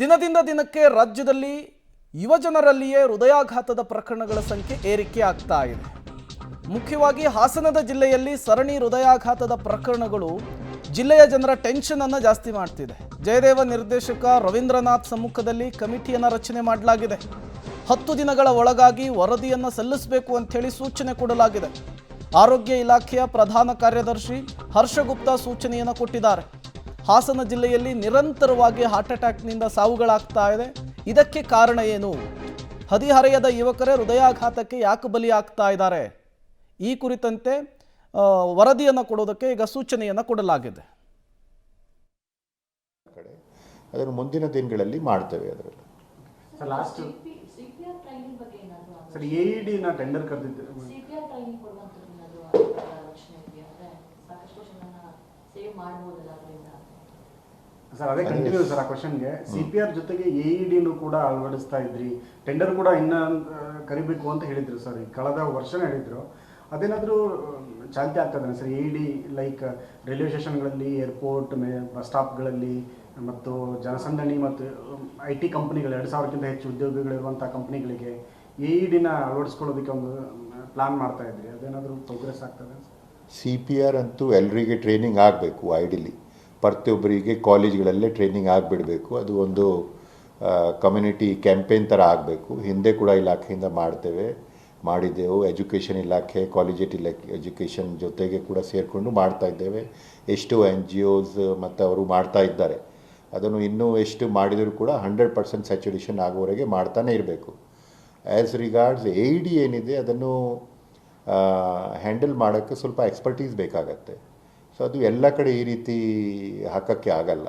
ದಿನದಿಂದ ದಿನಕ್ಕೆ ರಾಜ್ಯದಲ್ಲಿ ಯುವಜನರಲ್ಲಿಯೇ ಹೃದಯಾಘಾತದ ಪ್ರಕರಣಗಳ ಸಂಖ್ಯೆ ಏರಿಕೆ ಆಗ್ತಾ ಇದೆ. ಮುಖ್ಯವಾಗಿ ಹಾಸನದ ಜಿಲ್ಲೆಯಲ್ಲಿ ಸರಣಿ ಹೃದಯಾಘಾತದ ಪ್ರಕರಣಗಳು ಜಿಲ್ಲೆಯ ಜನರ ಟೆನ್ಷನ್ ಅನ್ನು ಜಾಸ್ತಿ ಮಾಡ್ತಿದೆ. ಜಯದೇವ ನಿರ್ದೇಶಕ ರವೀಂದ್ರನಾಥ್ ಸಮ್ಮುಖದಲ್ಲಿ ಕಮಿಟಿಯನ್ನು ರಚನೆ ಮಾಡಲಾಗಿದೆ. 10 ದಿನಗಳ ಒಳಗಾಗಿ ವರದಿಯನ್ನು ಸಲ್ಲಿಸಬೇಕು ಅಂತ ಹೇಳಿ ಸೂಚನೆ ಕೊಡಲಾಗಿದೆ. ಆರೋಗ್ಯ ಇಲಾಖೆಯ ಪ್ರಧಾನ ಕಾರ್ಯದರ್ಶಿ ಹರ್ಷಗುಪ್ತಾ ಸೂಚನೆಯನ್ನು ಕೊಟ್ಟಿದ್ದಾರೆ. ಹಾಸನ ಜಿಲ್ಲೆಯಲ್ಲಿ ನಿರಂತರವಾಗಿ ಹಾರ್ಟ್ ಅಟ್ಯಾಕ್ನಿಂದ ಸಾವುಗಳಾಗ್ತಾ ಇದೆ. ಇದಕ್ಕೆ ಕಾರಣ ಏನು? ಹದಿಹರೆಯದ ಯುವಕರೇ ಹೃದಯಾಘಾತಕ್ಕೆ ಯಾಕೆ ಬಲಿಯಾಗ್ತಾ ಇದ್ದಾರೆ? ಈ ಕುರಿತಂತೆ ವರದಿಯನ್ನು ಕೊಡೋದಕ್ಕೆ ಈಗ ಸೂಚನೆಯನ್ನು ಕೊಡಲಾಗಿದೆ. ಅದನ್ನು ಮುಂದಿನ ದಿನಗಳಲ್ಲಿ ಮಾಡ್ತೇವೆ. ಅದರಲ್ಲಿ ಸರ್ ಎಇಡಿ ನ ಟೆಂಡರ್ ಕರೆದಿದ್ದೆ ಸರ್, ಅದೇ ಕಂಟಿನ್ಯೂ ಸರ್ ಆ ಕ್ವಶನ್ಗೆ. CPR ಜೊತೆಗೆ ಎಇಡಿನೂ ಕೂಡ ಅಳವಡಿಸ್ತಾ ಇದ್ರಿ, ಟೆಂಡರ್ ಕೂಡ ಇನ್ನ ಕರಿಬೇಕು ಅಂತ ಹೇಳಿದ್ರು ಸರ್. ಕಳೆದ ವರ್ಷನೇ ಹೇಳಿದ್ರು. ಅದೇನಾದರೂ ಚಾಲ್ತಿ ಆಗ್ತದೆ ಸರ್? ಎಇಡಿ ಲೈಕ್ ರೈಲ್ವೆ ಸ್ಟೇಷನ್ಗಳಲ್ಲಿ, ಏರ್ಪೋರ್ಟ್, ಬಸ್ ಸ್ಟಾಪ್ಗಳಲ್ಲಿ ಮತ್ತು ಜನಸಂದಣಿ ಮತ್ತು IT ಕಂಪ್ನಿಗಳು 2000ಕ್ಕಿಂತ ಹೆಚ್ಚು ಉದ್ಯೋಗಿಗಳಿರುವಂಥ ಕಂಪ್ನಿಗಳಿಗೆ ಎಇಡಿನ ಅಳವಡಿಸ್ಕೊಳ್ಳೋದಕ್ಕೆ ಒಂದು ಪ್ಲಾನ್ ಮಾಡ್ತಾ ಇದ್ರಿ. ಅದೇನಾದರೂ ಪ್ರೋಗ್ರೆಸ್ ಆಗ್ತದೆ? CPR ಅಂತೂ ಎಲ್ಲರಿಗೆ ಟ್ರೈನಿಂಗ್ ಆಗಬೇಕು. ಐಡಿಲಿ ಪ್ರತಿಯೊಬ್ಬರಿಗೆ ಕಾಲೇಜ್ಗಳಲ್ಲೇ ಟ್ರೈನಿಂಗ್ ಆಗಿಬಿಡಬೇಕು. ಅದು ಒಂದು ಕಮ್ಯುನಿಟಿ ಕ್ಯಾಂಪೇನ್ ಥರ ಆಗಬೇಕು. ಹಿಂದೆ ಕೂಡ ಇಲಾಖೆಯಿಂದ ಮಾಡಿದ್ದೆವು. ಎಜುಕೇಷನ್ ಇಲಾಖೆ, ಕಾಲೇಜೇಟ್ ಎಜುಕೇಷನ್ ಜೊತೆಗೆ ಕೂಡ ಸೇರಿಕೊಂಡು ಮಾಡ್ತಾ ಇದ್ದೇವೆ. ಎಷ್ಟು NGOs ಮತ್ತು ಅವರು ಮಾಡ್ತಾ ಇದ್ದಾರೆ. ಅದನ್ನು ಇನ್ನೂ ಎಷ್ಟು ಮಾಡಿದರೂ ಕೂಡ 100% ಸ್ಯಾಚುರೇಷನ್ ಆಗೋವರೆಗೆ ಮಾಡ್ತಾನೆ ಇರಬೇಕು. ಆ್ಯಸ್ ರಿಗಾರ್ಡ್ಸ್ AED ಏನಿದೆ ಅದನ್ನು ಹ್ಯಾಂಡಲ್ ಮಾಡೋಕ್ಕೆ ಸ್ವಲ್ಪ ಎಕ್ಸ್ಪರ್ಟೀಸ್ ಬೇಕಾಗತ್ತೆ. ಸೊ ಅದು ಎಲ್ಲ ಕಡೆ ಈ ರೀತಿ ಹಾಕೋಕ್ಕೆ ಆಗಲ್ಲ.